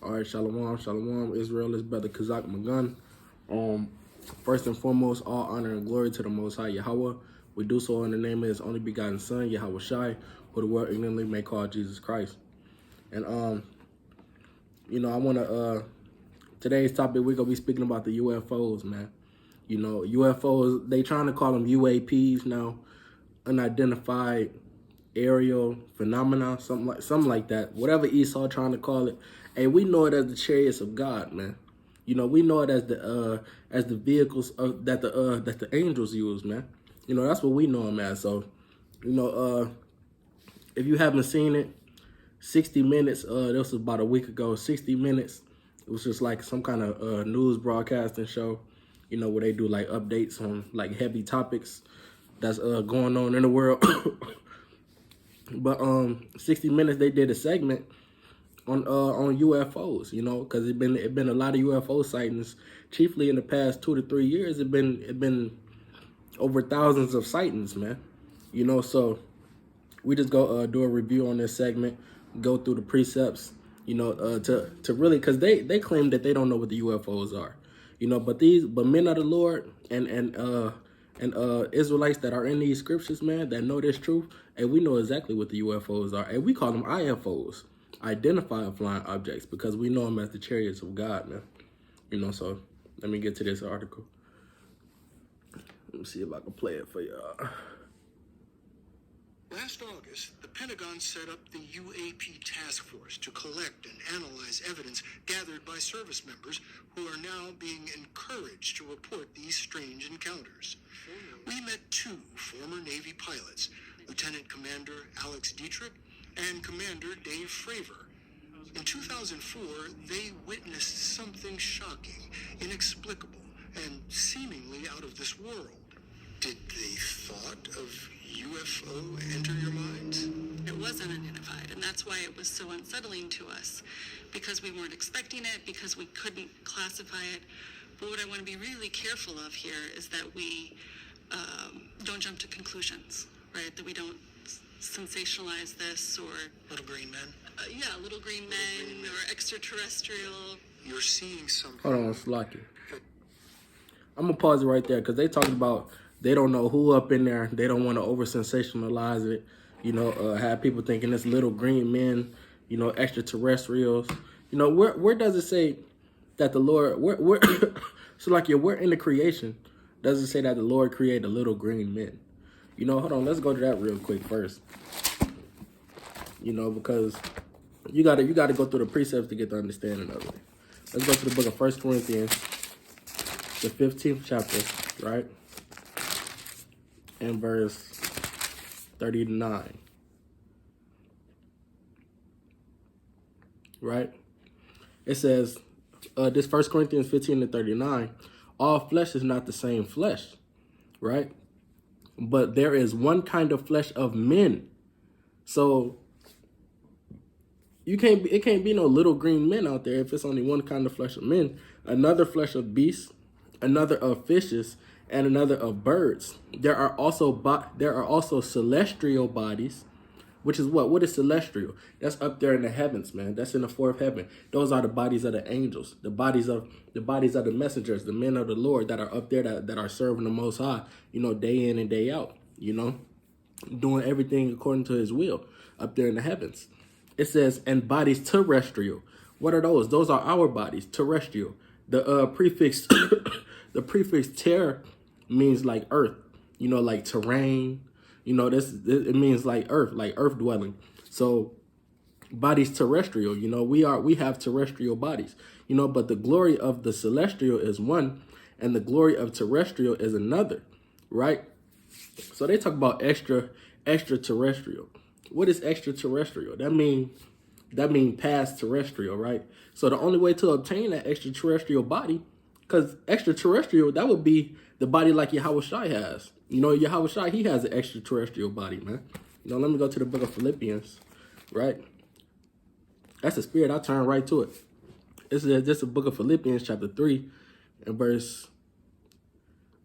All right, shalom, shalom, Israel. It's Brother Kazak Magun. First and foremost, all honor and glory to the Most High Yahweh. We do so in the name of His only begotten Son, Yahweh Shai, who the world ignorantly may call Jesus Christ. And I want to today's topic, we're gonna be speaking about the UFOs, man. You know, UFOs, they trying to call them UAPs now, unidentified aerial phenomena, something like that. Whatever Esau trying to call it. Hey, we know it as the chariots of God, man. You know, we know it as the vehicles that the angels use, man. You know, that's what we know them as. So, you know, if you haven't seen it, 60 Minutes, this was about a week ago, 60 Minutes. It was just like some kind of news broadcasting show, you know, where they do like updates on like heavy topics that's going on in the world. But 60 Minutes, they did a segment on UFOs, you know, because it been a lot of UFO sightings, chiefly in the past 2 to 3 years. It been over thousands of sightings, man. You know, so we just go do a review on this segment, go through the precepts, you know, to really, because they claim that they don't know what the UFOs are, you know, but men of the Lord and Israelites that are in these scriptures, man, that know this truth, and we know exactly what the UFOs are, and we call them IFOs, identified flying objects, because we know them as the chariots of God, man. You know, so let me get to this article. Let me see if I can play it for y'all. Last August, the Pentagon set up the UAP task force to collect and analyze evidence gathered by service members who are now being encouraged to report these strange encounters. We met two former Navy pilots, Lieutenant Commander Alex Dietrich and Commander Dave Fravor. In 2004, they witnessed something shocking, inexplicable, and seemingly out of this world. Did the thought of UFO enter your minds? It was unidentified, and that's why it was so unsettling to us, because we weren't expecting it, because we couldn't classify it. But what I want to be really careful of here is that we don't jump to conclusions, right? That we don't sensationalize this or... Little green men? Little green men or extraterrestrial. You're seeing something. Hold on, Slocky. I'm going to pause it right there, because they talking about they don't know who up in there. They don't want to over-sensationalize it. You know, have people thinking it's little green men, you know, extraterrestrials. You know, where does it say that the Lord... So, like, we're in the creation. Does it say that the Lord created little green men? You know, hold on. Let's go to that real quick first. You know, because you gotta go through the precepts to get the understanding of it. Let's go to the book of 1 Corinthians, the 15th chapter, right? And verse 39. Right? It says, this 1 Corinthians 15 to 39, all flesh is not the same flesh, right? But there is one kind of flesh of men. So it can't be no little green men out there if it's only one kind of flesh of men. Another flesh of beasts, another of fishes, and another of birds. There are also celestial bodies, which is what? What is celestial? That's up there in the heavens, man. That's in the fourth heaven. Those are the bodies of the angels, the bodies of the messengers, the men of the Lord that are up there that are serving the Most High, you know, day in and day out, you know, doing everything according to His will up there in the heavens. It says, and bodies terrestrial. What are those? Those are our bodies, terrestrial. The prefix the prefix ter means like earth, you know, like terrain. You know, it means like earth dwelling. So bodies terrestrial, you know, we have terrestrial bodies, you know, but the glory of the celestial is one and the glory of terrestrial is another, right? So they talk about extraterrestrial. What is extraterrestrial? That mean past terrestrial, right? So the only way to obtain that extraterrestrial body, because extraterrestrial, that would be the body like Yahweh Shai has. You know, Yahweh Shai, he has an extraterrestrial body, man. You know, let me go to the book of Philippians, right? That's the spirit. I'll turn right to it. This is the book of Philippians, chapter 3, and verse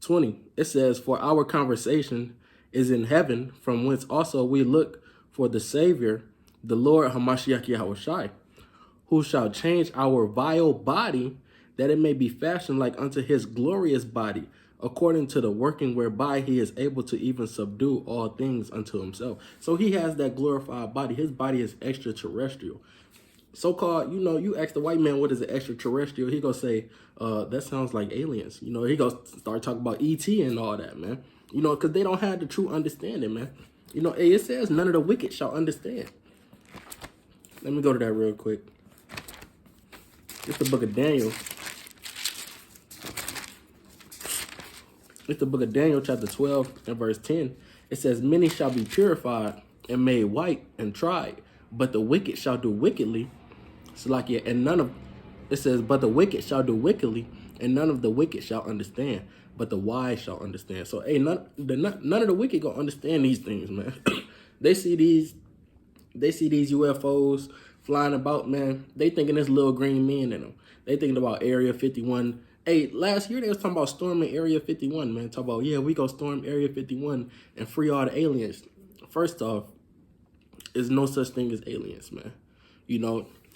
20. It says, for our conversation is in heaven, from whence also we look for the Savior, the Lord Hamashiach Yahushai, who shall change our vile body, that it may be fashioned like unto his glorious body, according to the working whereby he is able to even subdue all things unto himself. So he has that glorified body. His body is extraterrestrial. So-called, you ask the white man what is an extraterrestrial, he gonna say, that sounds like aliens. He gonna start talking about ET and all that, man. Because they don't have the true understanding, man. It says none of the wicked shall understand. Let me go to that real quick. It's the book of Daniel. It's the book of Daniel, chapter 12 and verse 10. It says, many shall be purified and made white and tried, but the wicked shall do wickedly. It says, but the wicked shall do wickedly, and none of the wicked shall understand, but the wise shall understand. So, hey, none of the wicked gonna understand these things, man. They see these UFOs flying about, man. They thinking there's little green men in them. They thinking about Area 51. Hey, last year they was talking about storming Area 51, man. Talk about, yeah, we go storm Area 51 and free all the aliens. First off, there's no such thing as aliens, man.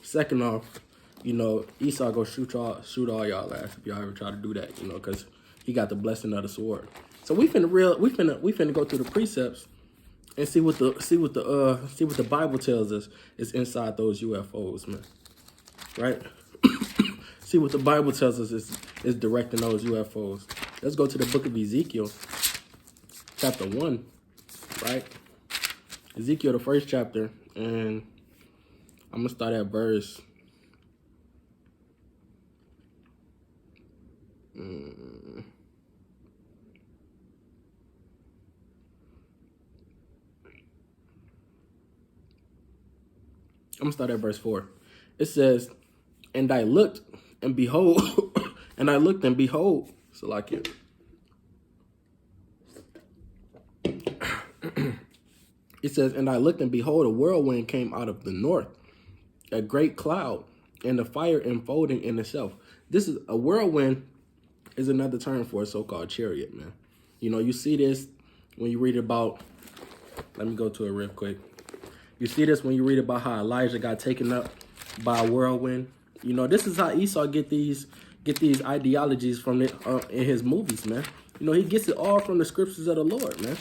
Second off, Esau go shoot all y'all ass if y'all ever try to do that, because he got the blessing of the sword. So we finna go through the precepts and see what the Bible tells us is inside those UFOs, man. Right? See what the Bible tells us is directing those UFOs. Let's go to the book of Ezekiel, chapter 1, right? Ezekiel, the first chapter, and I'm going to start at verse... I'm going to start at verse 4. It says, and I looked and behold, so like it. It says, and I looked and behold, a whirlwind came out of the north, a great cloud, and the fire enfolding in itself. This is a whirlwind is another term for a so-called chariot, man. You see this when you read about, let me go to it real quick. You see this when you read about how Elijah got taken up by a whirlwind. This is how Esau get these ideologies from in his movies, man. He gets it all from the scriptures of the Lord, man.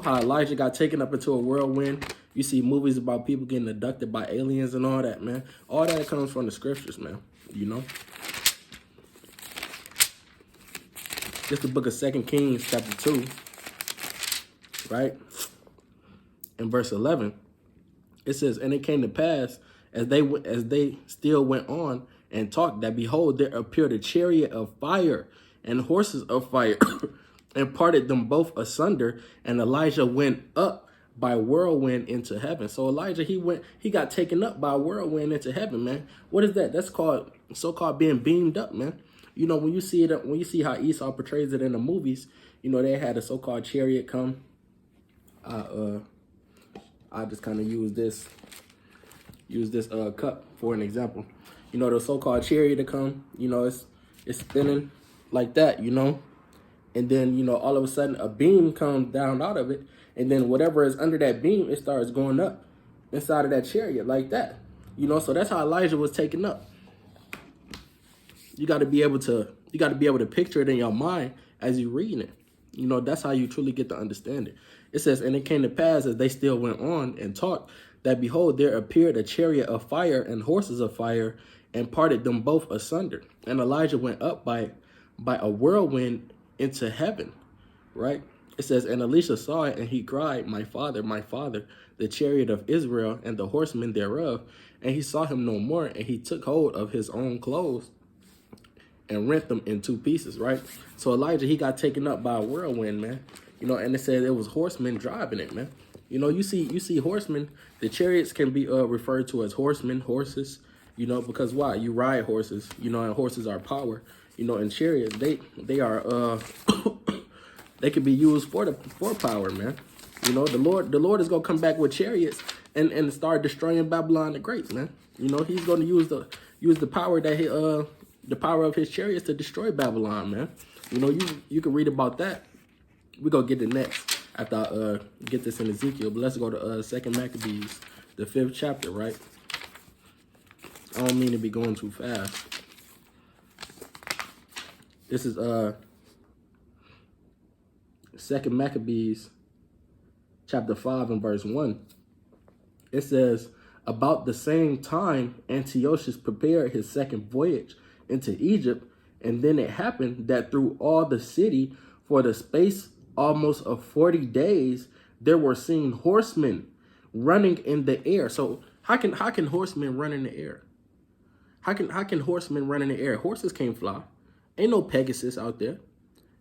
How Elijah got taken up into a whirlwind. You see movies about people getting abducted by aliens and all that, man. All that comes from the scriptures, man. It's the book of 2 Kings, chapter 2, right? In verse 11, it says, and it came to pass, as they still went on and talked, that behold, there appeared a chariot of fire and horses of fire, and parted them both asunder, and Elijah went up by whirlwind into heaven. So Elijah, he got taken up by a whirlwind into heaven, man. What is that? That's called so-called being beamed up, man. When you see how Esau portrays it in the movies, they had a so-called chariot come. I just kind of use this cup for an example. The so-called chariot to come, it's spinning like that, and then, all of a sudden a beam comes down out of it, and then whatever is under that beam, it starts going up inside of that chariot like that, so that's how Elijah was taken up. You got to be able to picture it in your mind as you reading it. That's how you truly get to understand it. It says, and it came to pass as they still went on and talked, that behold, there appeared a chariot of fire and horses of fire, and parted them both asunder. And Elijah went up by a whirlwind into heaven, right? It says, and Elisha saw it, and he cried, my father, the chariot of Israel and the horsemen thereof. And he saw him no more, and he took hold of his own clothes and rent them in two pieces, right? So Elijah, he got taken up by a whirlwind, man. And it said it was horsemen driving it, man. You see horsemen. The chariots can be referred to as horsemen, horses, because why? You ride horses, and horses are power. And chariots, they are they can be used for power, man. The Lord is gonna come back with chariots and start destroying Babylon the Great, man. He's gonna use the power that the power of his chariots to destroy Babylon, man. You can read about that. We're gonna get it next after I get this in Ezekiel. But let's go to 2 Maccabees, the 5th chapter, right? I don't mean to be going too fast. This is 2 Maccabees chapter 5 and verse 1. It says, about the same time, Antiochus prepared his second voyage into Egypt, and then it happened that through all the city, for the space almost of 40 days, there were seen horsemen running in the air. So how can horsemen run in the air? How can horsemen run in the air? Horses can't fly. Ain't no Pegasus out there.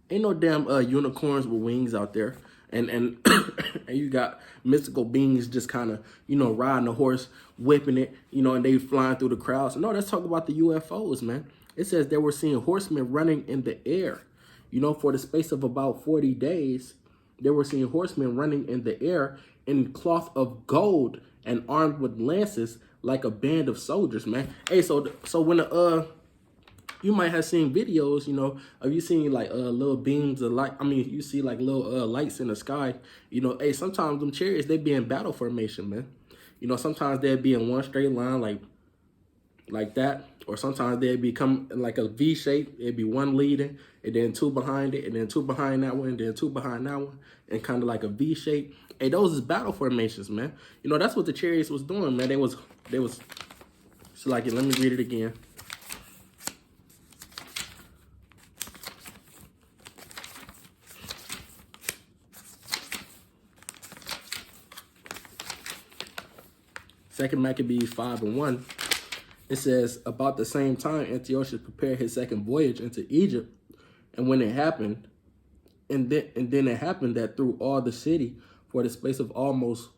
Ain't no damn unicorns with wings out there. And and you got mystical beings just kind of, riding a horse, whipping it, and they flying through the crowds. No, let's talk about the UFOs, man. It says they were seeing horsemen running in the air. For the space of about 40 days, they were seeing horsemen running in the air in cloth of gold and armed with lances like a band of soldiers, man. Hey, so when you might have seen videos, of you seeing like little beams of light. I mean, you see like little lights in the sky. Hey, sometimes them chariots, they be in battle formation, man. Sometimes they'd be in one straight line like that, or sometimes they'd become like a V shape. It'd be one leading, and then two behind it, and then two behind that one, and then two behind that one, and kind of like a V shape. Hey, those is battle formations, man. That's what the chariots was doing, man. They was. So like, let me read it again. Second Maccabees 5 and 1. It says, about the same time, Antiochus prepared his second voyage into Egypt. And when it happened, and then it happened that through all the city, for the space almost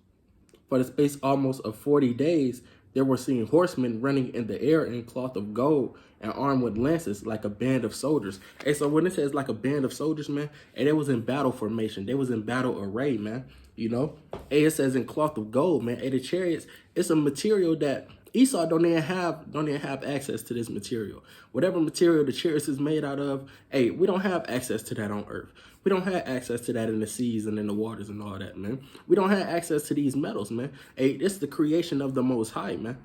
of 40 days, there were seen horsemen running in the air in cloth of gold and armed with lances like a band of soldiers. Hey, so when it says like a band of soldiers, man, and they was in battle formation, they was in battle array, man. Hey, it says in cloth of gold, man. Hey, the chariots, it's a material that Esau don't even have access to this material. Whatever material the chariots is made out of, hey, we don't have access to that on earth. We don't have access to that in the seas and in the waters and all that, man. We don't have access to these metals, man. Hey, it's the creation of the Most High, man.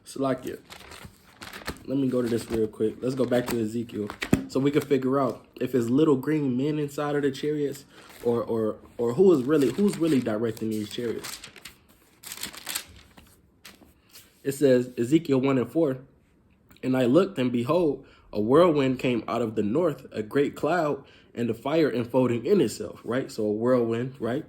So like it. Let me go to this real quick. Let's go back to Ezekiel, so we can figure out if it's little green men inside of the chariots, or who's really directing these chariots. It says, Ezekiel 1 and 4, and I looked, and behold, a whirlwind came out of the north, a great cloud, and the fire enfolding in itself, right? So a whirlwind, right?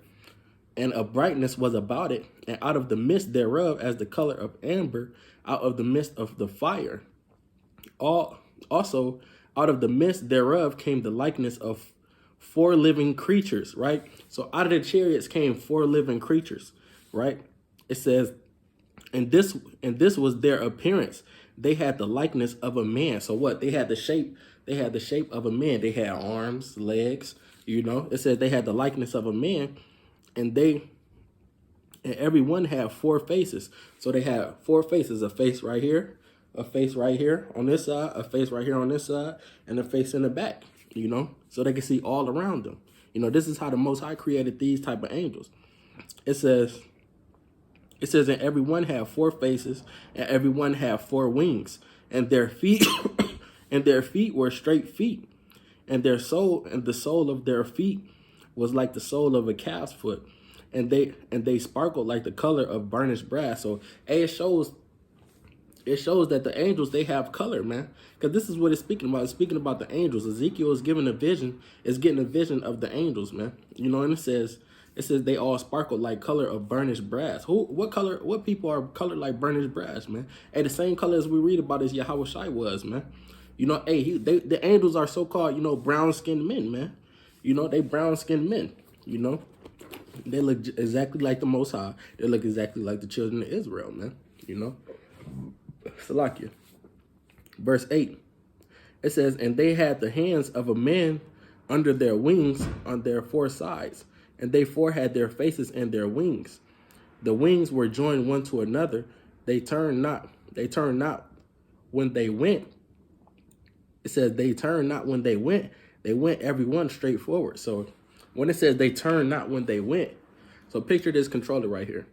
And a brightness was about it, and out of the midst thereof, as the color of amber, out of the midst of the fire. Also, out of the midst thereof came the likeness of 4 living creatures, right? So out of the chariots came 4 living creatures, right? It says, and this was their appearance. They had the likeness of a man. So what? They had the shape of a man. They had arms, legs, It said they had the likeness of a man, and every one had 4 faces. So they had 4 faces, a face right here, a face right here on this side, a face right here on this side, and a face in the back, so they could see all around them. This is how the Most High created these type of angels. It says, and every one had 4 faces, and every one had 4 wings, and their feet, were straight feet, and the sole of their feet was like the sole of a calf's foot, and they sparkled like the color of burnished brass. So it shows that the angels, they have color, man. Because this is what it's speaking about. It's speaking about the angels. Ezekiel is getting a vision of the angels, man. And it says they all sparkled like color of burnished brass. What people are colored like burnished brass, man? Hey, the same color as we read about as Yahweh Shai was, man. Hey, the angels are so-called, brown-skinned men, man. They brown-skinned men, They look exactly like the Most High. They look exactly like the children of Israel, man. Salakia. Verse 8. It says, and they had the hands of a man under their wings on their 4 sides, and they 4 had their faces and their wings. The wings were joined one to another. They turned not when they went. It says they turned not when they went. They went every one straight forward. So when it says they turned not when they went, so picture this controller right here.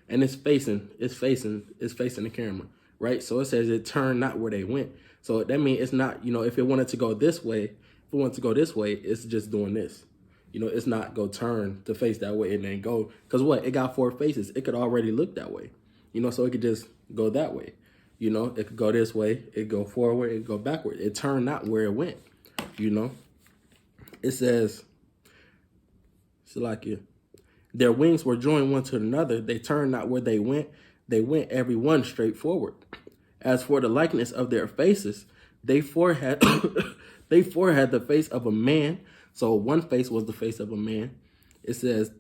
and it's facing the camera, right? So it says it turned not where they went. So that means it's not, if it wanted to go this way, it's just doing this. It's not go turn to face that way and then go, because what? It got 4 faces. It could already look that way, so it could just go that way. It could go this way, it go forward, it go backward. It turned not where it went, It says, their wings were joined one to another. They turned not where they went went every one straight forward. As for the likeness of their faces, they four had the face of a man. So one face was the face of a man. It says,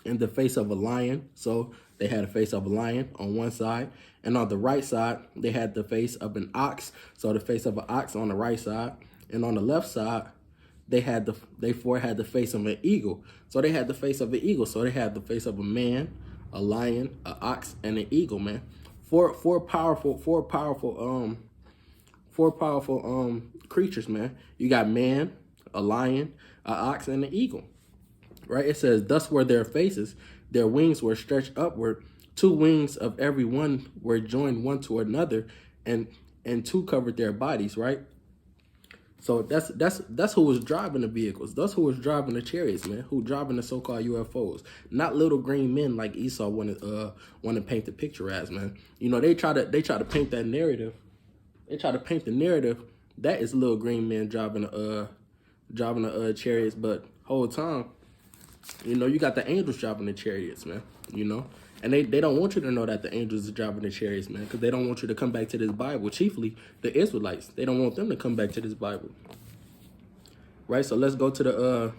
and the face of a lion. So they had a face of a lion on one side. And on the right side, they had the face of an ox. So the face of an ox on the right side. And on the left side, they four had the face of an eagle. So they had the face of an eagle. So they had the face of a man, a lion, an ox, and an eagle, man. Four powerful creatures, man. You got man, a lion, an ox, and an eagle. Right? It says, thus were their faces. Their wings were stretched upward. 2 wings of every one were joined one to another, and 2 covered their bodies, right? So that's who was driving the vehicles. That's who was driving the chariots, man. Who driving the so-called UFOs? Not little green men like Esau want to paint the picture as, man. They try to paint that narrative. They try to paint the narrative that is little green men driving the chariots, but whole time, you got the angels driving the chariots, man. And they don't want you to know that the angels are driving the chariots, man, because they don't want you to come back to this Bible. Chiefly, the Israelites. They don't want them to come back to this Bible. Right? So let's go to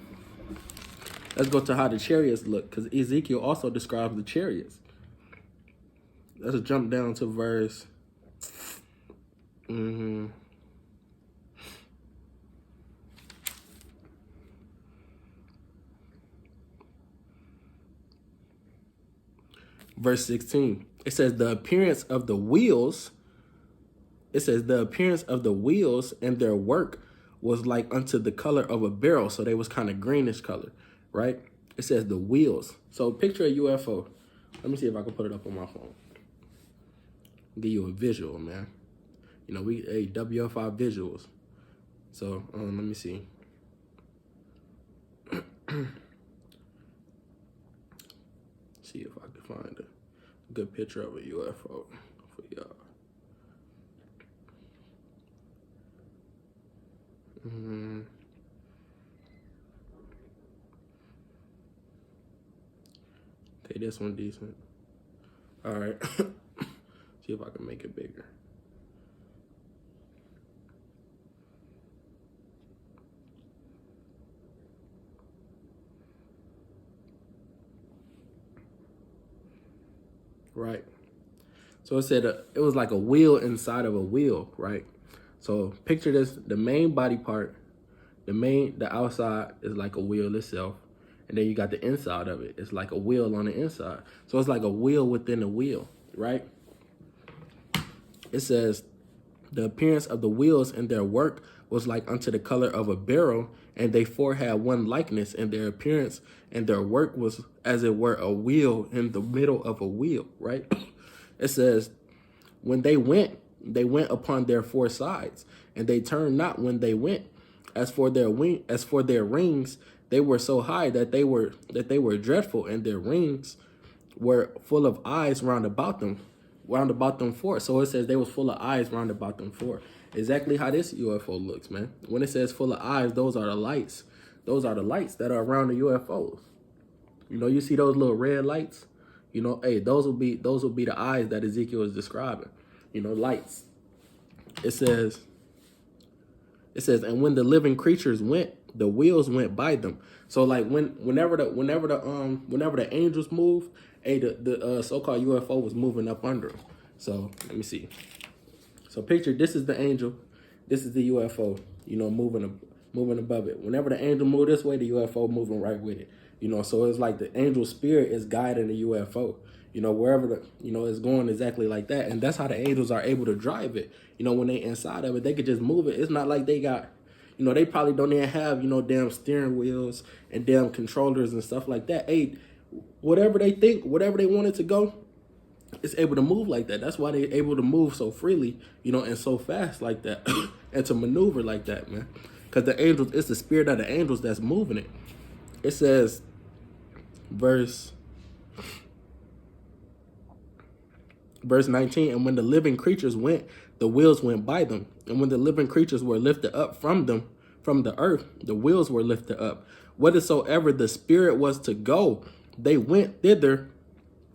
how the chariots look, because Ezekiel also describes the chariots. Let's jump down to verse. Verse 16, it says the appearance of the wheels and their work was like unto the color of a beryl. So they was kind of greenish color, right? It says the wheels. So picture a UFO. Let me see if I can put it up on my phone. Give you a visual, man. We WFI visuals. So let me see. See if I can find a good picture of a UFO for y'all. Okay, this one decent. All right. See if I can make it bigger. Right. So it said it was like a wheel inside of a wheel, right? So picture this, the main body part, the outside is like a wheel itself. And then you got the inside of it. It's like a wheel on the inside. So it's like a wheel within a wheel, right? It says the appearance of the wheels and their work was like unto the color of a beryl, and they four had one likeness, and their appearance and their work was as it were a wheel in the middle of a wheel, right? It says, when they went upon their 4 sides, and they turned not when they went. As for their rings, they were so high that they were dreadful, and their rings were full of eyes round about them 4. So it says they was full of eyes round about them 4. Exactly how this UFO looks, man. When it says full of eyes, those are the lights. Those are the lights that are around the UFOs. You see those little red lights? Hey, those will be the eyes that Ezekiel is describing. Lights. It says, and when the living creatures went, the wheels went by them. So like whenever the angels move, hey, the so-called UFO was moving up under them. So let me see. So picture, this is the angel, this is the UFO, moving above it. Whenever the angel move this way, the UFO moving right with it. So it's like the angel spirit is guiding the UFO. Wherever it's going exactly like that. And that's how the angels are able to drive it. When they inside of it, they could just move it. It's not like they got, they probably don't even have, damn steering wheels and damn controllers and stuff like that. Hey, whatever they think, whatever they want it to go, it's able to move like that. That's why they're able to move so freely, you know, and so fast like that, and to maneuver like that, man. Because the angels, it's the spirit of the angels that's moving it. It says, verse 19, and when the living creatures went, the wheels went by them. And when the living creatures were lifted up from them, from the earth, the wheels were lifted up. Whithersoever the spirit was to go, they went thither,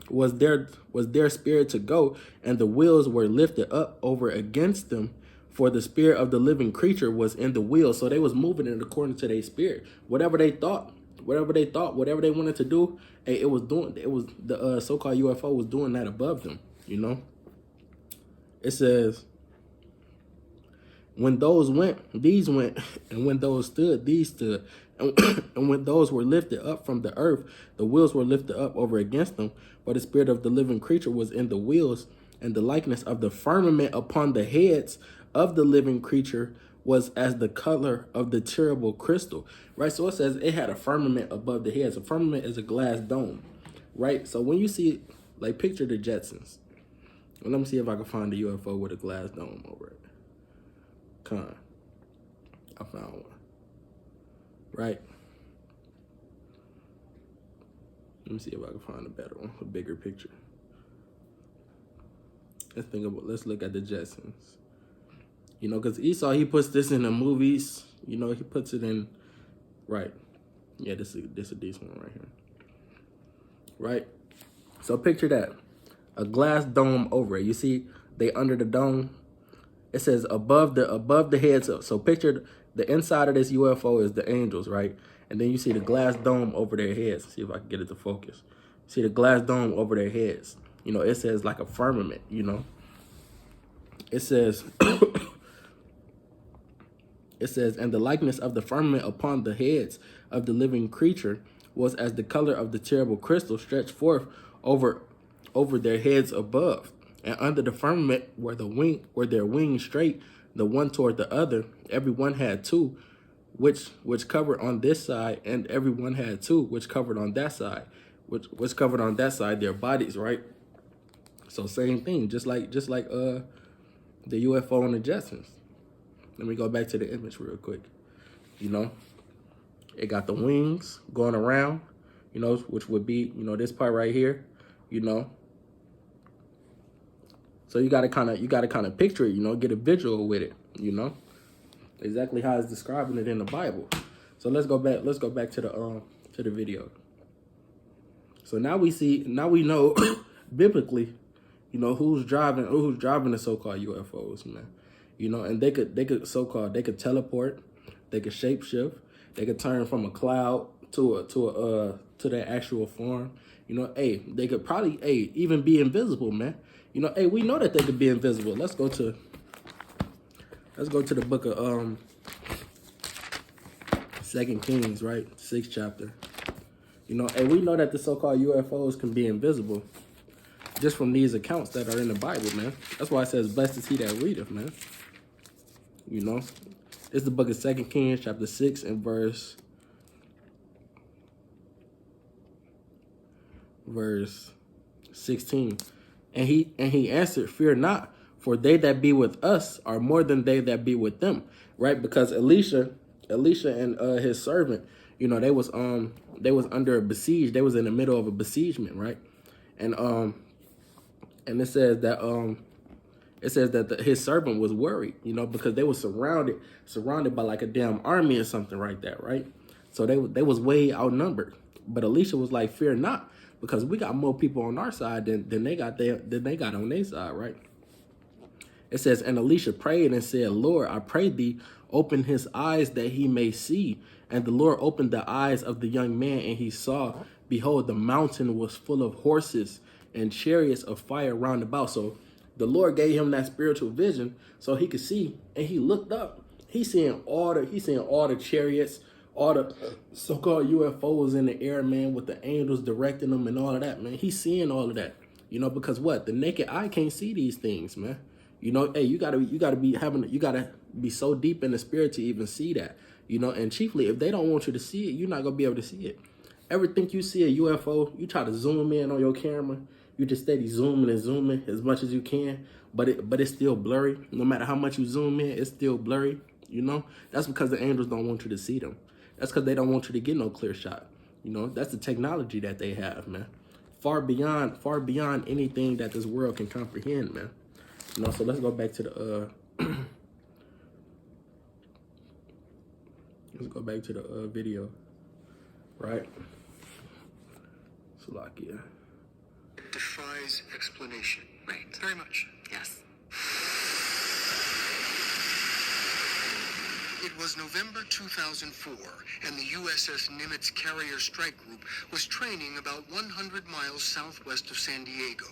was their spirit to go, and the wheels were lifted up over against them, for the spirit of the living creature was in the wheels. So they was moving it according to their spirit. Whatever they thought, whatever they wanted to do, hey, it was the so-called UFO was doing that above them, you know. It says, when those went, these went, and when those stood, these stood. And when those were lifted up from the earth, the wheels were lifted up over against them. But the spirit of the living creature was in the wheels, and the likeness of the firmament upon the heads of the living creature was as the color of the terrible crystal. Right? So it says it had a firmament above the heads. A firmament is a glass dome. Right? So when you see, like, picture the Jetsons. Well, let me see if I can find a UFO with a glass dome over it. I found one. Right? Let me see if I can find a better one, a bigger picture. Let's look at the Jetsons. You know, because Esau, he puts this in the movies. You know, he puts it in, right. Yeah, this is a decent one right here. Right? So picture that. A glass dome over it. You see, they under the dome. It says above the heads. So picture the inside of this UFO is the angels, right? And then you see the glass dome over their heads. See if I can get it to focus. See the glass dome over their heads. You know, it says like a firmament, you know. It says, and the likeness of the firmament upon the heads of the living creature was as the color of the terrible crystal stretched forth over their heads above. And under the firmament were their wings straight, the one toward the other. Every one had two, which covered on this side, and every one had two, which covered on that side, which covered on that side their bodies, right? So same thing, just like the UFO and the Jetsons. Let me go back to the image real quick. You know, it got the wings going around, you know, which would be, you know, this part right here, you know. So you gotta kind of picture it, you know, get a visual with it, you know, exactly how it's describing it in the Bible. So let's go back to the video. So now we know biblically, you know, who's driving the so-called UFOs, man. You know, and they could teleport, they could shapeshift, they could turn from a cloud to their actual form. You know, hey, they could probably even be invisible, man. You know, hey, we know that they could be invisible. Let's go to the book of 2 Kings, right? 6th chapter. You know, hey, we know that the so-called UFOs can be invisible just from these accounts that are in the Bible, man. That's why it says, blessed is he that readeth, man. You know, it's the book of 2 Kings, chapter 6, and verse 16. And he answered, fear not, for they that be with us are more than they that be with them. Right? Because Elisha and his servant, you know, they was under a besiege. They was in the middle of a besiegement, right? And it says that his servant was worried, you know, because they were surrounded by like a damn army or something like that, right? So they was way outnumbered. But Elisha was like, fear not, because we got more people on our side than they got on their side, right? It says, and Elisha prayed and said, Lord, I pray thee, open his eyes that he may see. And the Lord opened the eyes of the young man, and he saw, behold, the mountain was full of horses and chariots of fire round about. So the Lord gave him that spiritual vision so he could see, and he looked up. He's seeing all the chariots, all the so-called UFOs in the air, man, with the angels directing them and all of that, man. He's seeing all of that, you know, because what? The naked eye can't see these things, man. You know, hey, you gotta be so deep in the spirit to even see that, you know. And chiefly, if they don't want you to see it, you're not gonna be able to see it. Ever think you see a UFO, you try to zoom in on your camera, You just steady zooming and zooming as much as you can, but it's still blurry. No matter how much you zoom in, it's still blurry. You know, that's because the angels don't want you to see them. That's because they don't want you to get no clear shot. You know, that's the technology that they have, man. Far beyond anything that this world can comprehend, man. You know, so let's go back to the let's go back to the video, right? Slovakia. Defies explanation. Right. Very much. Yes. It was November 2004, and the USS Nimitz Carrier Strike Group was training about 100 miles southwest of San Diego.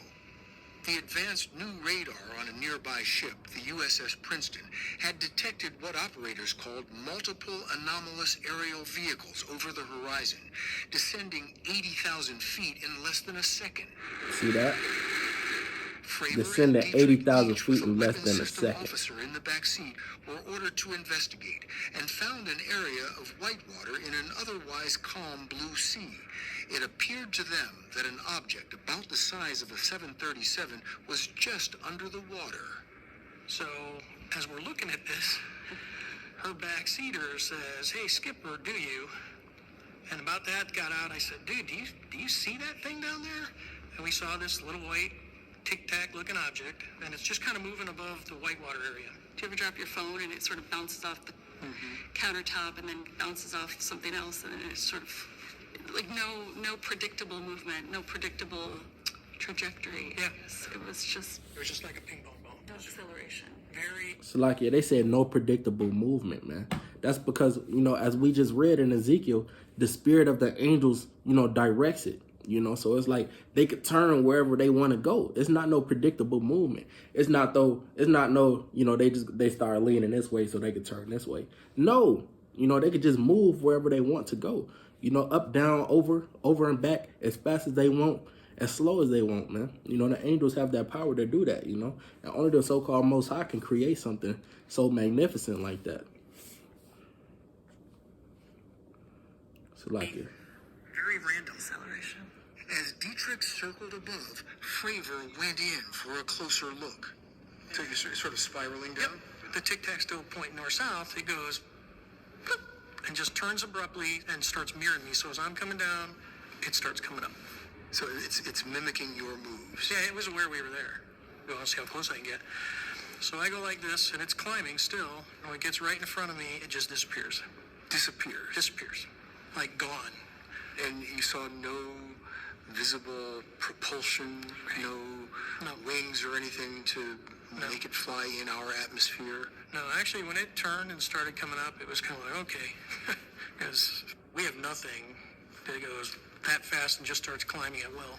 The advanced new radar on a nearby ship, the USS Princeton, had detected what operators called multiple anomalous aerial vehicles over the horizon, descending 80,000 feet in less than a second. See that? Fravor Descending and Dietrich 80,000 Each, feet with a in less weapons than a system second. officer in the back seat, were ordered to investigate and found an area of whitewater in an otherwise calm blue sea. It appeared to them that an object about the size of a 737 was just under the water. So, as we're looking at this, her backseater says, "Hey, Skipper, do you?" And about that got out, I said, "Dude, do you see that thing down there?" And we saw this little white tic-tac looking object, and it's just kind of moving above the whitewater area. Do you ever drop your phone and it sort of bounces off the countertop and then bounces off something else, and it's sort of like no predictable movement, no predictable trajectory. Yeah. It was just It was just like a ping pong ball. no acceleration. Very. Slovakia, they said no predictable movement, man. That's because, you know, as we just read in Ezekiel, the spirit of the angels, you know, directs it. You know, so it's like they could turn wherever they want to go. It's not no predictable movement. It's not no, you know, they start leaning this way so they could turn this way. No, you know, they could just move wherever they want to go. You know, up, down, over and back as fast as they want, as slow as they want, man. You know, the angels have that power to do that, you know. And only the so-called Most High can create something so magnificent like that. Slovakia. Very random. Acceleration. As Dietrich circled above, Fravor went in for a closer look. So you're sort of spiraling down? The tic-tac's still pointing north-south. It goes, boop, and just turns abruptly and starts mirroring me. So as I'm coming down, it starts coming up. So it's mimicking your moves. Yeah, it was aware we were there. Well, I'll see how close I can get. So I go like this, and it's climbing still. And when it gets right in front of me, it just disappears. Disappears. Disappears. Like gone. And you saw no visible propulsion, no wings or anything to make it fly in our atmosphere. No, actually, when it turned and started coming up, it was kind of like, okay. Because we have nothing that goes that fast and just starts climbing at will.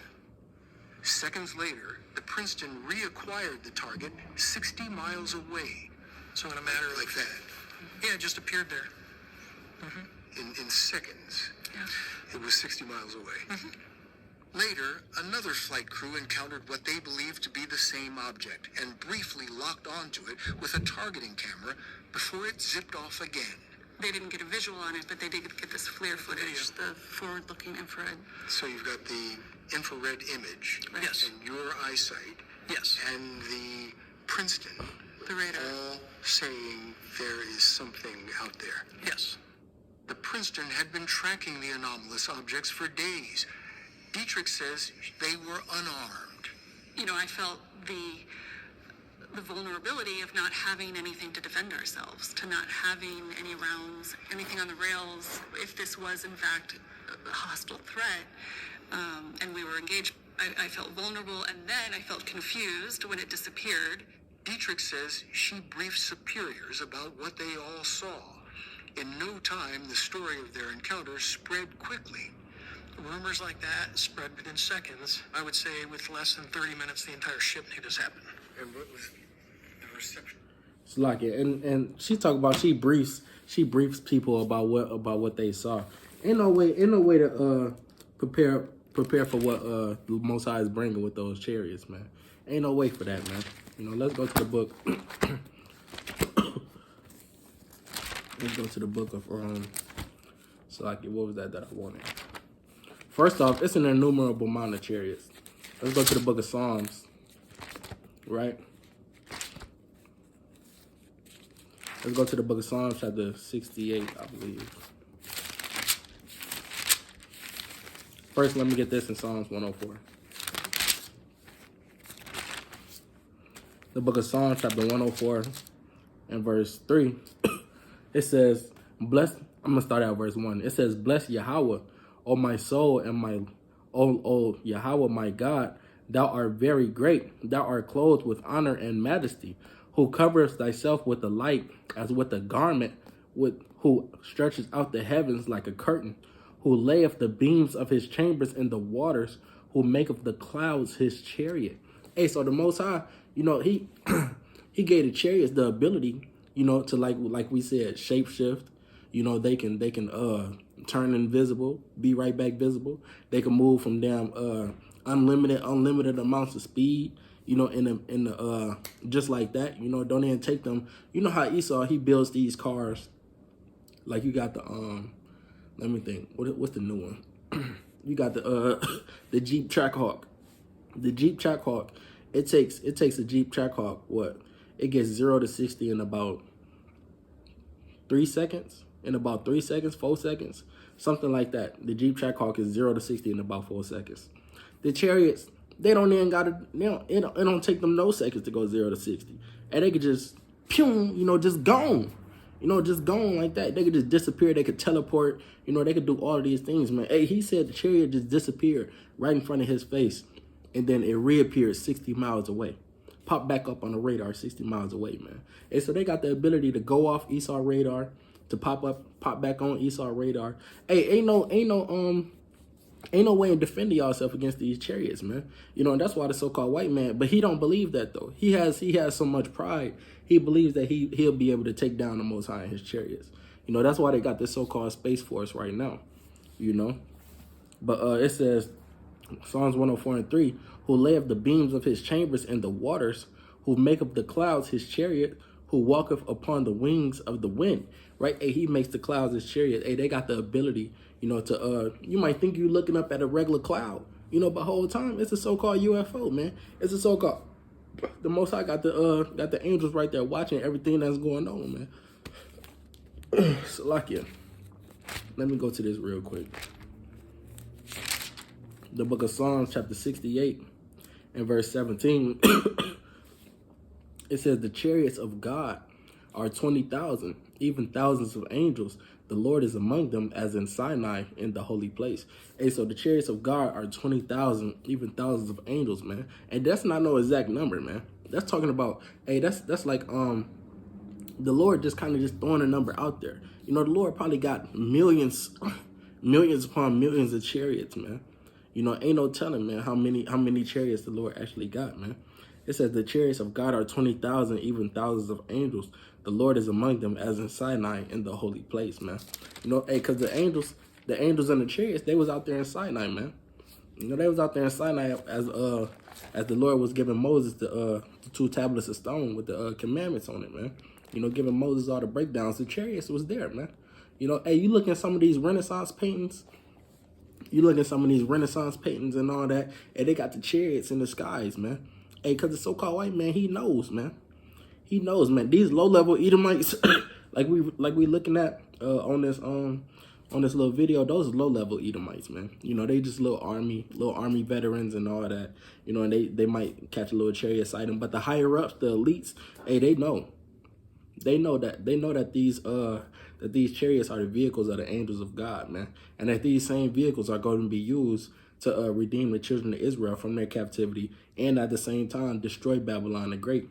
Seconds later, the Princeton reacquired the target 60 miles away. So in a matter of... Like that. Yeah, it just appeared there. In seconds. Yeah. It was 60 miles away. Later, another flight crew encountered what they believed to be the same object and briefly locked onto it with a targeting camera before it zipped off again. They didn't get a visual on it, but they did get this FLIR footage, the forward-looking infrared. So you've got the infrared image Right. Yes. and your eyesight Yes. and the Princeton The radar. all saying there is something out there. Yes. The Princeton had been tracking the anomalous objects for days. Dietrich says they were unarmed. You know, I felt the vulnerability of not having anything to defend ourselves, to not having any rounds, anything on the rails. If this was in fact a hostile threat, and we were engaged, I felt vulnerable, and then I felt confused when it disappeared. Dietrich says she briefed superiors about what they all saw. In no time, the story of their encounter spread quickly. Rumors like that spread within seconds. I would say with less than 30 minutes, the entire ship knew this happened. And what was the reception? Slovakia, and she talk about she briefs people about what they saw. Ain't no way to prepare for what the Most High is bringing with those chariots, man. Ain't no way for that, man. You know, let's go to the book. Let's go to the book of Slovakia. What was that I wanted? First off, it's an innumerable amount of chariots. Let's go to the book of Psalms, right? Let's go to the book of Psalms, chapter 68, I believe. First, let me get this in Psalms 104. The book of Psalms, chapter 104, and verse 3. It says, bless, I'm going to start at verse 1. It says, bless Yahweh, O my soul, and my, O Yahweh, my God. Thou art very great. Thou art clothed with honor and majesty, who coverest thyself with the light as with a garment, who stretches out the heavens like a curtain, who layeth the beams of his chambers in the waters, who maketh the clouds his chariot. Hey, so the Most High, he he gave the chariots the ability, to like we said, shapeshift. They can turn invisible, be right back visible. They can move from damn unlimited amounts of speed. In the just like that. Don't even take them. You know how Esau, he builds these cars. Like you got the let me think. What's the new one? You got the the Jeep Trackhawk. The Jeep Trackhawk. It takes a Jeep Trackhawk. What? It gets 0 to 60 in about 3 seconds. 4 seconds, something like that. The Jeep Trackhawk is 0 to 60 in about 4 seconds. The Chariots, they don't even it don't take them no seconds to go 0 to 60, and they could just just gone. Just gone like that. They could just disappear. They could teleport. They could do all of these things, man. Hey, he said the chariot just disappeared right in front of his face, and then it reappeared 60 miles away. Pop back up on the radar 60 miles away, man. And so they got the ability to go off Esau radar, to pop back on Esau radar. Hey, ain't no way in defending yourself against these chariots, man. And that's why the so-called white man, but he don't believe that though. He has so much pride. He believes that he'll be able to take down the Most High in his chariots. That's why they got this so-called Space Force right now. But it says, Psalms 104:3, who layeth the beams of his chambers in the waters, who maketh the clouds his chariot, who walketh upon the wings of the wind. Right? Hey, he makes the clouds his chariot. Hey, they got the ability, to you might think you're looking up at a regular cloud, but the whole time it's a so-called UFO, man. It's a so-called, the Most High got the angels right there watching everything that's going on, man. Salakia. Let me go to this real quick. The book of Psalms, chapter 68, and verse 17. It says, the chariots of God are 20,000, even thousands of angels. The Lord is among them, as in Sinai in the holy place. Hey, so the chariots of God are 20,000, even thousands of angels, man. And that's not no exact number, man. That's talking about, hey, that's like the Lord just kind of just throwing a number out there. The Lord probably got millions upon millions of chariots, man. Ain't no telling, man, how many chariots the Lord actually got, man. It says the chariots of God are 20,000, even thousands of angels. The Lord is among them, as in Sinai in the holy place, man. Hey, because the angels and the chariots, they was out there in Sinai, man. They was out there in Sinai as the Lord was giving Moses the 2 tablets of stone with the commandments on it, man. Giving Moses all the breakdowns. The chariots was there, man. Hey, you look at some of these Renaissance paintings. And all that, and they got the chariots in the skies, man. Hey, because the so-called white man, he knows, man. He knows, man. These low-level Edomites, like we looking at on this little video, those low-level Edomites, man. They just little army veterans and all that. And they might catch a little chariot sighting, but the higher ups, the elites, hey, they know that these chariots are the vehicles of the angels of God, man, and that these same vehicles are going to be used to redeem the children of Israel from their captivity, and at the same time destroy Babylon the Great.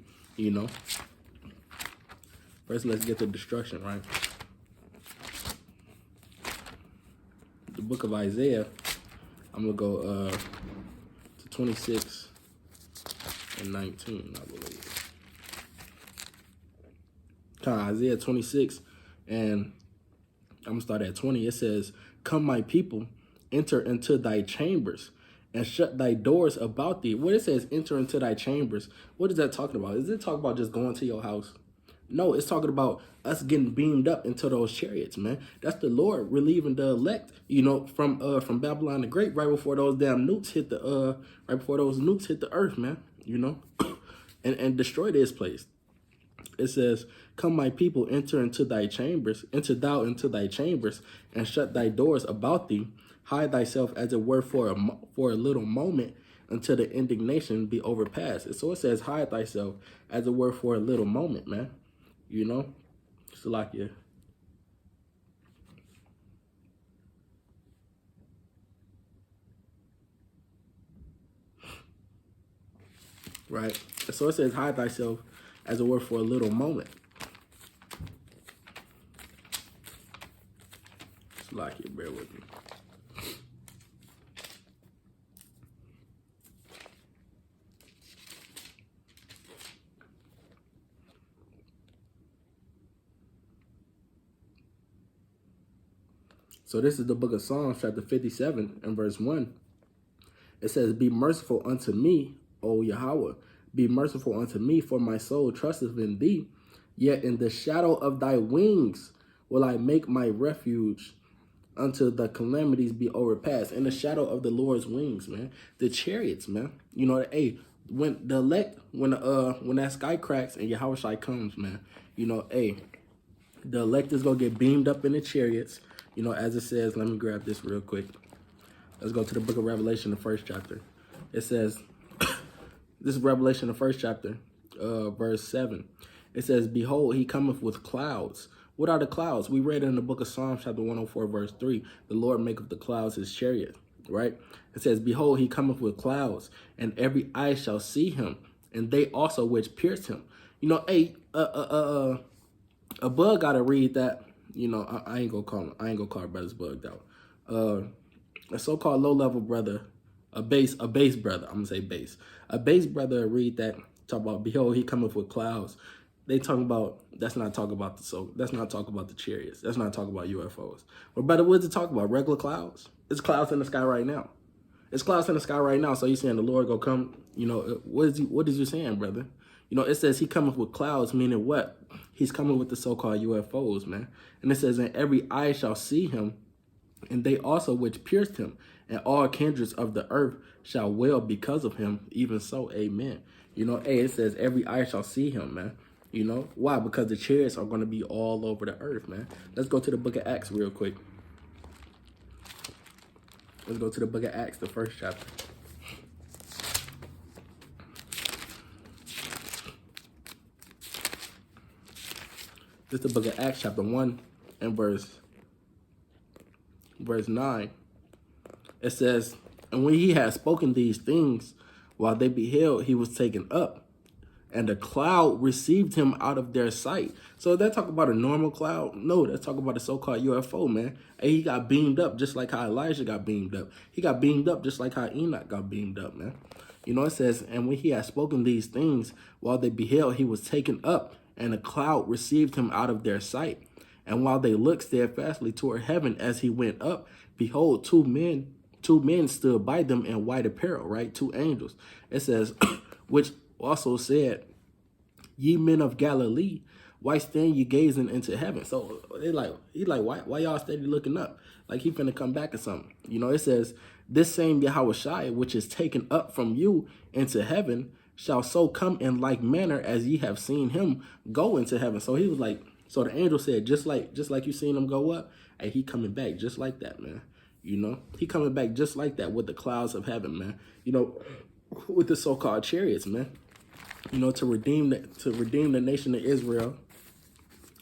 First, let's get to destruction, right? The book of Isaiah, I'm gonna go to 26 and 19, I believe. Isaiah 26, and I'm gonna start at 20. It says, "Come, my people, enter into thy chambers, and shut thy doors about thee." When it says enter into thy chambers, what is that talking about? Is it talking about just going to your house? No, it's talking about us getting beamed up into those chariots, man. That's the Lord relieving the elect, from Babylon the Great, right before those damn nukes hit the earth, man. And destroy this place. It says, "Come, my people, enter into thy chambers, enter thou into thy chambers, and shut thy doors about thee. Hide thyself, as it were, for a little moment, until the indignation be overpassed." And so it says, hide thyself, as it were, for a little moment, man. It's like, yeah. Right. So it says, hide thyself, as it were, for a little moment. It's like it, bear with me. So this is the book of Psalms, chapter 57, and verse 1. It says, "Be merciful unto me, O Yahweh. Be merciful unto me, for my soul trusteth in thee. Yet in the shadow of thy wings will I make my refuge, until the calamities be overpassed." In the shadow of the Lord's wings, man. The chariots, man. When the elect, when that sky cracks and Yahweh comes, man, the elect is going to get beamed up in the chariots. As it says, let me grab this real quick. Let's go to the book of Revelation, the first chapter. It says, this is Revelation, the first chapter, verse 7. It says, "Behold, he cometh with clouds." What are the clouds? We read in the book of Psalms, chapter 104, verse 3. The Lord maketh the clouds his chariot, right? It says, "Behold, he cometh with clouds, and every eye shall see him, and they also which pierced him." A bug gotta read that. I ain't gonna call our brothers bugged out. A so-called low-level brother, a base brother, I'm gonna say base. A base brother read that, talk about, "Behold, he cometh with clouds." They talking about, that's not talking about the chariots. That's not talking about UFOs. But brother, what's it talking about? Regular clouds? It's clouds in the sky right now. So you saying the Lord go come, what is you saying, brother? It says he cometh with clouds, meaning what? He's coming with the so-called UFOs, man. And it says, "And every eye shall see him, and they also which pierced him, and all kindreds of the earth shall wail because of him. Even so, amen." It says every eye shall see him, man. Why? Because the chariots are going to be all over the earth, man. Let's go to the book of Acts real quick. Let's go to the book of Acts, the first chapter. This is the book of Acts, chapter 1, and verse 9. It says, "And when he had spoken these things, while they beheld, he was taken up, and the cloud received him out of their sight." So that talk about a normal cloud? No, that's talking about a so-called UFO, man. And he got beamed up just like how Elijah got beamed up. He got beamed up just like how Enoch got beamed up, man. It says, "And when he had spoken these things, while they beheld, he was taken up, and the cloud received him out of their sight. And while they looked steadfastly toward heaven as he went up, behold, two men stood by them in white apparel," right? Two angels. It says, "Which also said, Ye men of Galilee, why stand ye gazing into heaven?" So why y'all steady looking up? Like he finna come back or something. It says, "This same Yahweh, which is taken up from you into heaven, shall so come in like manner as ye have seen him go into heaven." So he was like, so the angel said, just like you seen him go up, and he coming back just like that, man. He coming back just like that with the clouds of heaven, man. With the so-called chariots, man. To redeem the nation of Israel.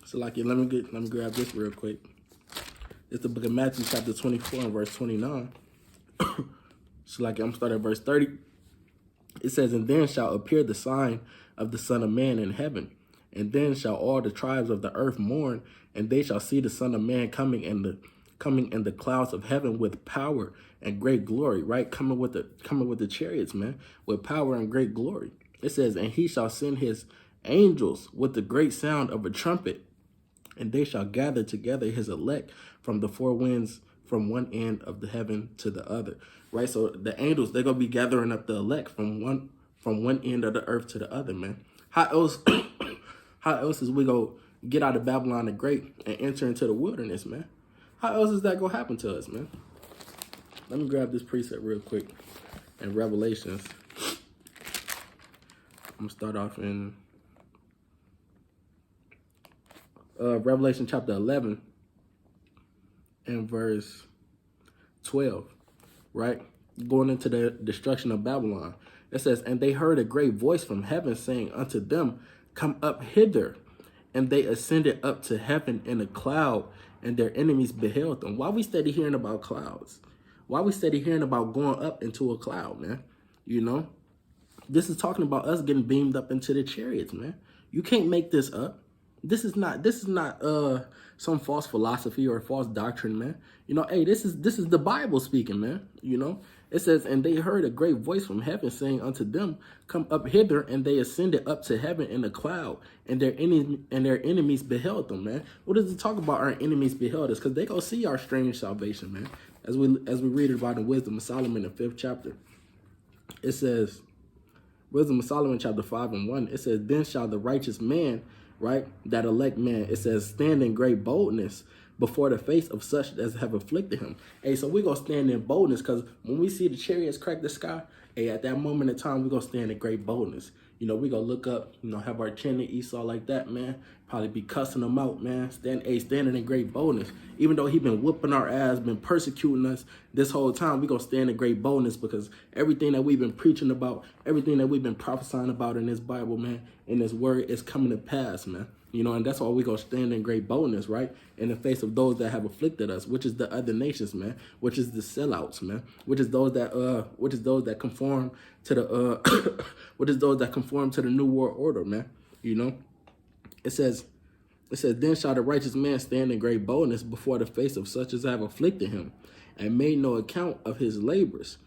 So let me grab this real quick. It's the book of Matthew, chapter 24, and verse 29. So I'm starting at verse 30. It says, "And then shall appear the sign of the Son of Man in heaven, and then shall all the tribes of the earth mourn, and they shall see the Son of Man coming in the clouds of heaven with power and great glory," right? Coming with the chariots, man, with power and great glory. It says, "And he shall send his angels with the great sound of a trumpet, and they shall gather together his elect from the four winds, from one end of the heaven to the other," right? So the angels, they're gonna be gathering up the elect from one end of the earth to the other, man. How else How else is we go get out of Babylon the Great and enter into the wilderness, man? How else is that gonna happen to us, man? Let me grab this precept real quick in Revelations. I'm gonna start off in Revelation chapter 11 and verse 12, right? Going into the destruction of Babylon. It says, and they heard a great voice from heaven saying unto them, come up hither. And they ascended up to heaven in a cloud, and their enemies beheld them. Why we steady hearing about clouds? Why we steady hearing about going up into a cloud, man? You know? This is talking about us getting beamed up into the chariots, man. You can't make this up. This is not some false philosophy or false doctrine, man. You know, hey, this is the Bible speaking, man. You know, it says, and they heard a great voice from heaven saying unto them, come up hither, and they ascended up to heaven in a cloud, and their enemies beheld them, man. What does it talk about? Our enemies beheld us, because they go see our strange salvation, man. As we read about the wisdom of Solomon, the 5th chapter, it says, Wisdom of Solomon, chapter 5 and 1, it says, then shall the righteous man, right, that elect man, it says, stand in great boldness before the face of such as have afflicted him. Hey, so we're going to stand in boldness, because when we see the chariots crack the sky, hey, at that moment in time, we're going to stand in great boldness. You know, we're going to look up, you know, have our chin to Esau like that, man. Probably be cussing them out, man. Standing in great boldness. Even though he been whooping our ass, been persecuting us this whole time, we're going to stand in great boldness, because everything that we've been preaching about, everything that we've been prophesying about in this Bible, man, in this word is coming to pass, man. You know, and that's why we're going to stand in great boldness, right? In the face of those that have afflicted us, which is the other nations, man, which is the sellouts, man, which is those that conform to the, which is those that conform to the New World Order, man. You know, it says, then shall the righteous man stand in great boldness before the face of such as have afflicted him, and made no account of his labors.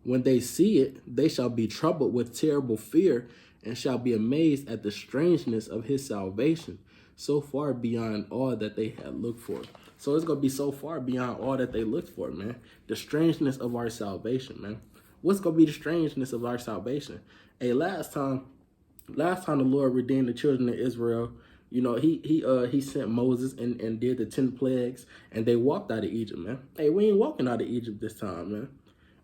When they see it, they shall be troubled with terrible fear, and shall be amazed at the strangeness of his salvation, so far beyond all that they had looked for. So it's going to be so far beyond all that they looked for, man. The strangeness of our salvation, man. What's going to be the strangeness of our salvation? Hey, last time the Lord redeemed the children of Israel, you know, he sent Moses and did the 10 plagues, and they walked out of Egypt, man. Hey, we ain't walking out of Egypt this time, man.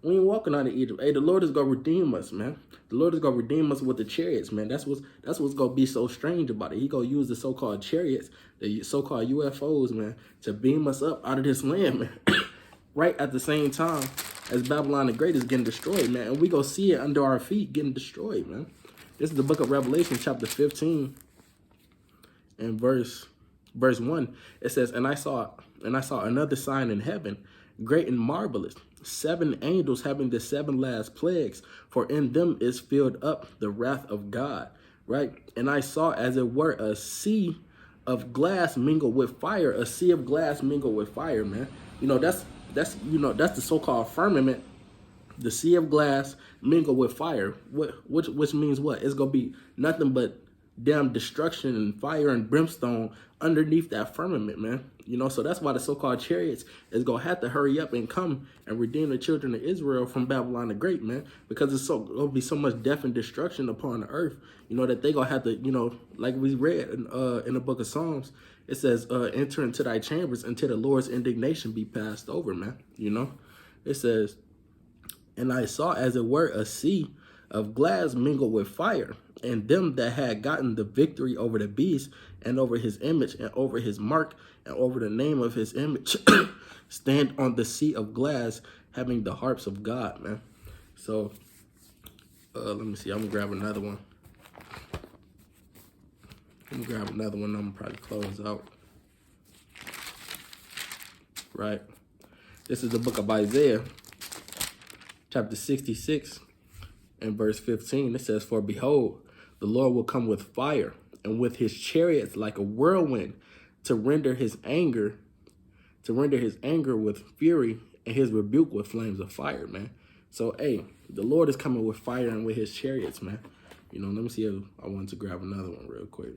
We ain't walking out of Egypt. Hey, the Lord is gonna redeem us, man. The Lord is gonna redeem us with the chariots, man. That's what's gonna be so strange about it. He gonna use the so-called chariots, the so-called UFOs, man, to beam us up out of this land, man. Right at the same time as Babylon the Great is getting destroyed, man. And we gonna see it under our feet getting destroyed, man. This is the book of Revelation, chapter 15, and verse 1. It says, and I saw another sign in heaven, great and marvelous, 7 angels having the 7 last plagues, for in them is filled up the wrath of God, right? And I saw as it were a sea of glass mingled with fire, a sea of glass mingled with fire, man. You know, that's the so-called firmament, the sea of glass mingled with fire, which means what? It's gonna be nothing but damn destruction and fire and brimstone underneath that firmament, man. You know, so that's why the so-called chariots is gonna have to hurry up and come and redeem the children of Israel from Babylon the Great, man, because it's gonna be so much death and destruction upon the earth, you know, that they gonna have to, you know, like we read in the book of Psalms, it says, enter into thy chambers until the Lord's indignation be passed over, man. You know, it says, and I saw as it were a sea of glass mingled with fire, and them that had gotten the victory over the beast, and over his image, and over his mark, and over the name of his image, stand on the sea of glass, having the harps of God, man. So, let me see. I'm gonna grab another one. I'm gonna probably close out. Right. This is the book of Isaiah, chapter 66. In verse 15, it says, for behold, the Lord will come with fire, and with his chariots like a whirlwind, to render his anger with fury, and his rebuke with flames of fire, man. So, hey, the Lord is coming with fire and with his chariots, man. You know, let me see if I want to grab another one real quick.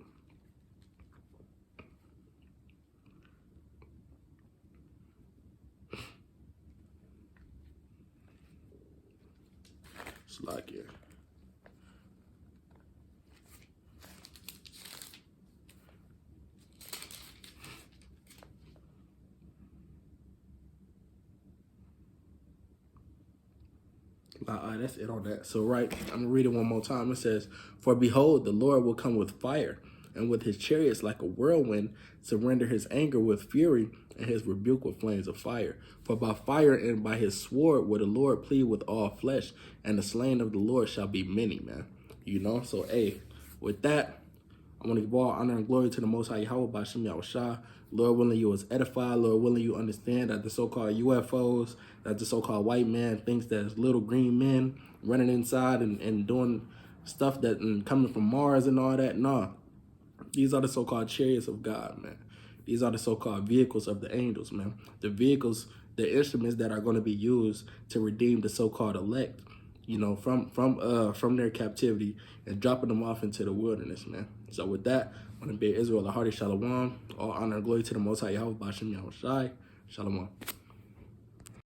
Slack here. That's it on that. So, right, I'm going to read it one more time. It says, "For behold, the Lord will come with fire, and with his chariots like a whirlwind, to render his anger with fury, and his rebuke with flames of fire. For by fire and by his sword will the Lord plead with all flesh, and the slain of the Lord shall be many," man. You know, so, hey, with that, I want to give all honor and glory to the Most High Yahweh by Shem Yahushua. Lord willing, you was edified. Lord willing, you understand that the so-called UFOs, that the so-called white man thinks that it's little green men running inside and doing stuff that and coming from Mars and all that. Nah, these are the so-called chariots of God, man. These are the so-called vehicles of the angels, man. The vehicles, the instruments that are going to be used to redeem the so-called elect, you know, from their captivity and dropping them off into the wilderness, man. So with that, I want to bid Israel a hearty shalom. All honor and glory to the Most High Yahweh, Bashem Yahushai. Shalom.